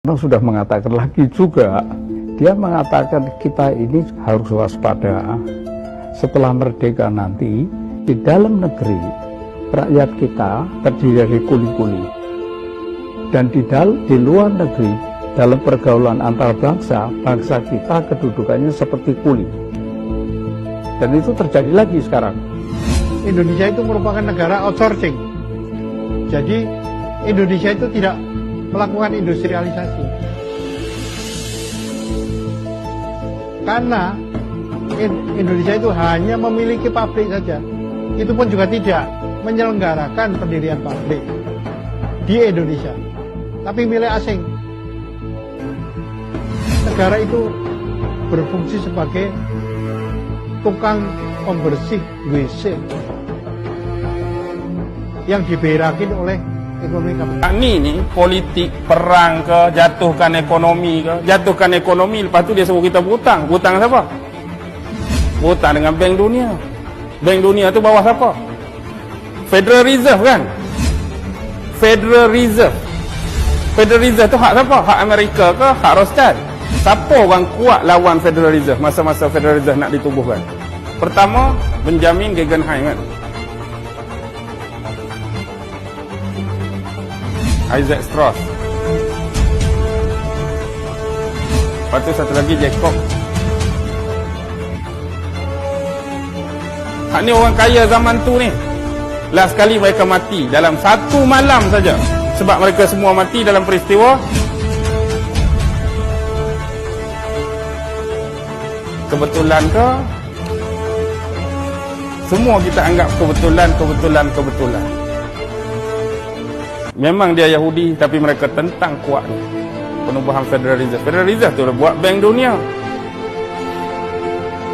Sudah mengatakan lagi juga, dia mengatakan kita ini harus waspada. Setelah merdeka nanti, di dalam negeri, rakyat kita terdiri dari kuli-kuli. Dan di luar negeri, dalam pergaulan antar bangsa, bangsa kita kedudukannya seperti kuli. Dan itu terjadi lagi sekarang. Indonesia itu merupakan negara outsourcing. Jadi Indonesia itu tidak melakukan industrialisasi. Karena Indonesia itu hanya memiliki pabrik saja. Itu pun juga tidak menyelenggarakan pendirian pabrik di Indonesia, tapi milik asing. Negara itu berfungsi sebagai tukang pembersih WC yang diberakin oleh ekonomi kapital. Ini politik perang ke, jatuhkan ekonomi ke, jatuhkan ekonomi, lepas tu dia suruh kita berhutang. Berhutang siapa? Berhutang dengan Bank Dunia. Bank Dunia tu bawah siapa? Federal Reserve kan? Federal Reserve. Federal Reserve tu hak siapa? Hak Amerika ke? Hak Rothschild? Siapa orang kuat lawan Federal Reserve masa-masa Federal Reserve nak ditubuhkan? Pertama, Benjamin Guggenheim kan? Isaac Strauss. Lepas tu satu lagi Jacob. Hak ni orang kaya zaman tu ni. Last kali mereka mati dalam satu malam saja. Sebab mereka semua mati dalam peristiwa kebetulan ke? Semua kita anggap kebetulan. Memang dia Yahudi, tapi mereka tentang kuatnya penubuhan Federal Reserve. Federal Reserve tu buat Bank Dunia.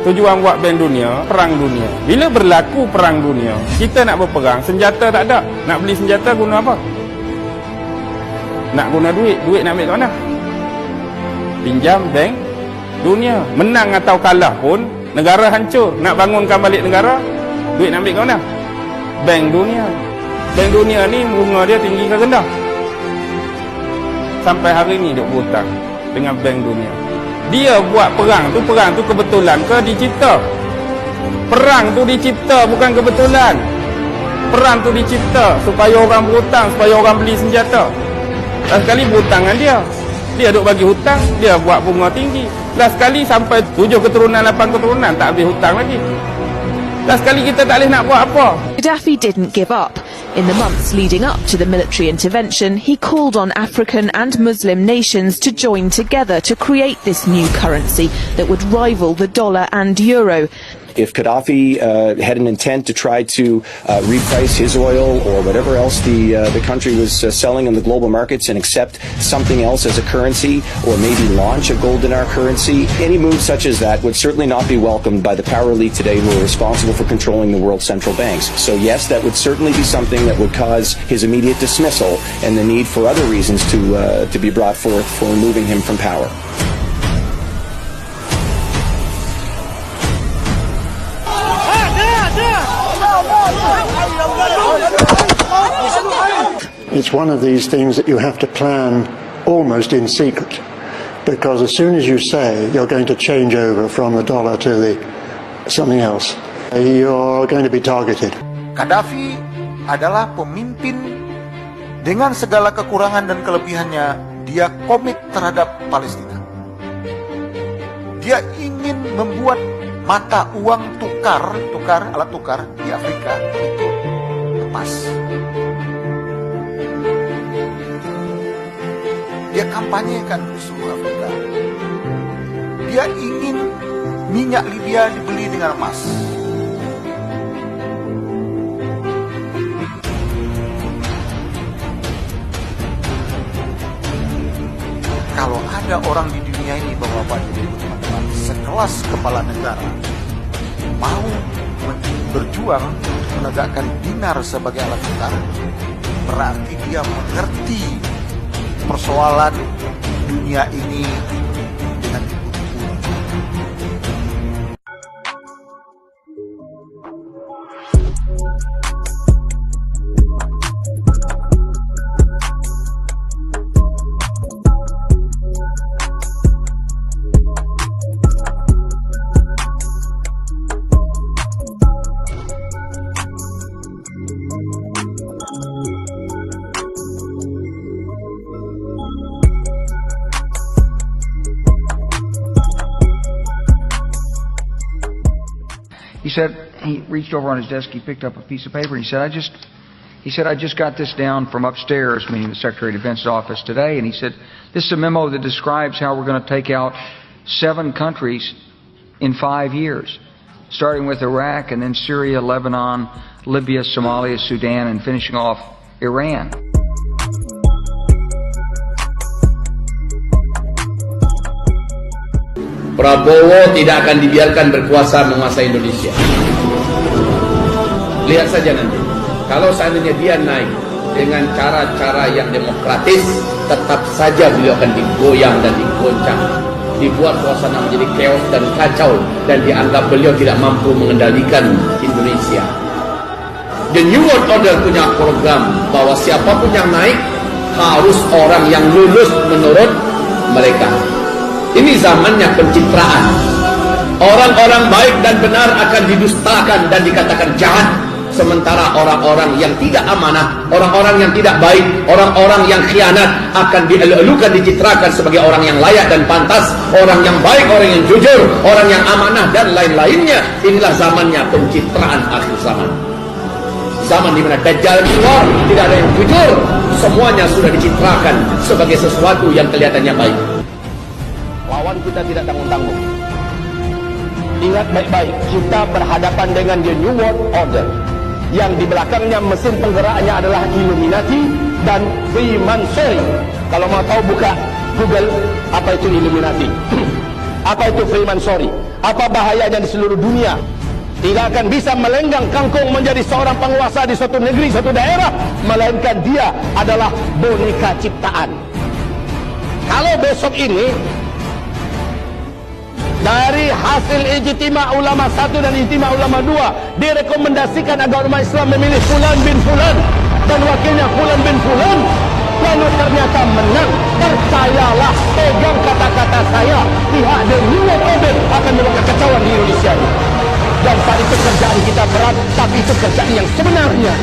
Tujuan buat Bank Dunia, perang dunia. Bila berlaku perang dunia, kita nak berperang, senjata tak ada. Nak beli senjata guna apa? Nak guna duit. Duit nak ambil kat mana? Pinjam Bank Dunia. Menang atau kalah pun, negara hancur. Nak bangunkan balik negara, duit nak ambil kat mana? Bank Dunia. Bank Dunia ni bunga dia tinggi ke rendah? Sampai hari ni duk berhutang dengan Bank Dunia. Dia buat perang tu kebetulan ke dicipta? Perang tu dicipta, bukan kebetulan. Perang tu dicipta supaya orang berhutang, supaya orang beli senjata. Last kali berhutang dengan dia. Dia duk bagi hutang, dia buat bunga tinggi. Last kali sampai 7 keturunan, 8 keturunan tak habis hutang lagi. Last kali kita tak boleh nak buat apa. Gaddafi didn't give up. In the months leading up to the military intervention, he called on African and Muslim nations to join together to create this new currency that would rival the dollar and euro. If Gaddafi had an intent to try to reprice his oil or whatever else the country was selling in the global markets and accept something else as a currency, or maybe launch a gold dinar currency, any move such as that would certainly not be welcomed by the power elite today who are responsible for controlling the world's central banks. So yes, that would certainly be something that would cause his immediate dismissal and the need for other reasons to be brought forth for removing him from power. It's one of these things that you have to plan almost in secret, because as soon as you say you're going to change over from the dollar to something else, you're going to be targeted. Gaddafi adalah pemimpin dengan segala kekurangan dan kelebihannya. Dia komit terhadap Palestina. Dia ingin membuat mata uang alat tukar di Afrika itu emas. Dia kampanyekan di seluruh Afrika. Dia ingin minyak Libya dibeli dengan emas. Kalau ada orang di dunia ini, Bapak-bapak dan Ibu teman-teman, sekelas kepala negara mau berjuang menegakkan dinar sebagai alat tukar, berarti dia mengerti persoalan dunia ini dengan utuh. said, he reached over on his desk, he picked up a piece of paper, and he said, I just got this down from upstairs, meaning the Secretary of Defense's office today, and he said, this is a memo that describes how we're going to take out 7 countries in 5 years, starting with Iraq and then Syria, Lebanon, Libya, Somalia, Sudan, and finishing off Iran. Prabowo tidak akan dibiarkan berkuasa menguasai Indonesia. Lihat saja nanti, kalau seandainya dia naik dengan cara-cara yang demokratis, tetap saja beliau akan digoyang dan digoncang, dibuat suasana menjadi chaos dan kacau, dan dianggap beliau tidak mampu mengendalikan Indonesia. The New World Order punya program bahwa siapapun yang naik harus orang yang lulus menurut mereka. Ini zamannya pencitraan. Orang-orang baik dan benar akan didustakan dan dikatakan jahat, sementara orang-orang yang tidak amanah, orang-orang yang tidak baik, orang-orang yang khianat akan dielu-elukan, dicitrakan sebagai orang yang layak dan pantas, orang yang baik, orang yang jujur, orang yang amanah, dan lain-lainnya. Inilah zamannya pencitraan akhir zaman. Zaman di mana Dajjal keluar, tidak ada yang jujur, semuanya sudah dicitrakan sebagai sesuatu yang kelihatannya baik. Lawan kita tidak tanggung-tanggung. Ingat baik-baik, kita berhadapan dengan the New World Order, yang di belakangnya mesin penggeraknya adalah Illuminati dan Freemasonry. Kalau mau tahu, buka Google apa itu Illuminati, apa itu Freemasonry, apa bahayanya di seluruh dunia. Tidak akan bisa melenggang kangkung menjadi seorang penguasa di suatu negeri, suatu daerah, melainkan dia adalah boneka ciptaan. Kalau besok ini dari hasil Ijtima Ulama 1 dan Ijtima Ulama 2 direkomendasikan agar umat Islam memilih Fulan bin Fulan dan wakilnya Fulan bin Fulan, lalu ternyata menang, percayalah, pegang kata-kata saya, pihak The New World Order akan membawa kekacauan di Indonesia ini. Dan saat itu kerjaan kita berat, tapi itu kerjaan yang sebenarnya.